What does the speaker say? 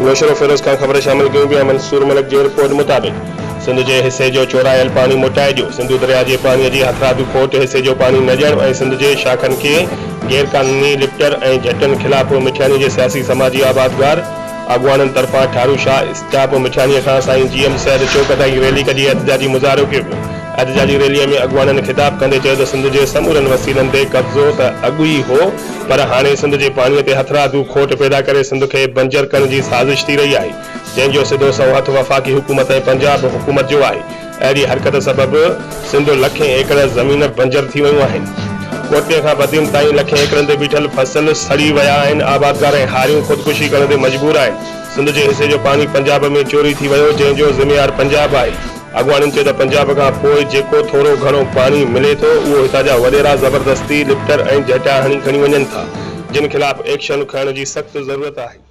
नौशरो फिरोज खान खबर शामिल कयूं पिया। मंसूर मलिक जी रिपोर्ट मुताबिक़ सिंध के हिस्से जो चोरायल पानी मोटाइजो। सिंधु दरिया के पानी की हथरादू खोट, हिस्से जो पानी न ॾियणु ऐं सिंध के शाखन के गैरकानूनी लिफ्टर ऐं झटनि खिलाफ़ मिठानी के सियासी समाजी आबादगार अगवाननि तरफां ठारू शाह स्टाफ मिठानी खां साईं GM सैद चौक ताईं रैली कढी एहतजाजी मुज़ाहिरो कयो पियो। एहतजाजी रैली में अगवाननि खिताब कंदे चयो त सिंध के समूरनि वसीलनि ते कब्ज़ो त अॻु ई हो, पर हाणे सिंध के पानी ते हथरादू खोट पैदा करे सिंध के बंजर करण की साज़िश थी रही है, जंहिंजो सिधो सौ हथ वफ़ाक़ी हुकूमत ऐं पंजाब हुकूमत जो आहे। अहिड़ी हरकत सबबि सिंध लखें एकड़ ज़मीन बंजर थी वियूं आहिनि। कोटे खां बदियुनि ताईं लखें एकड़नि ते बीठल फसल सड़ी विया आहिनि। आबादगार ऐं हारियूं ख़ुदकुशी करण ते मजबूर आहिनि। सिंध जे हिस्से जो पानी पंजाब में चोरी थी वियो, जंहिंजो ज़िम्मेवार पंजाब आहे। अॻवाननि चयो त पंजाब खां पोइ जेको थोरो घणो पानी मिले थो उहो हितां जा वॾेरा ज़बरदस्ती लिफ्टर ऐं झटा हणी खणी वञनि था, जिन ख़िलाफ़ एक्शन खणण जी सख़्त ज़रूरत आहे।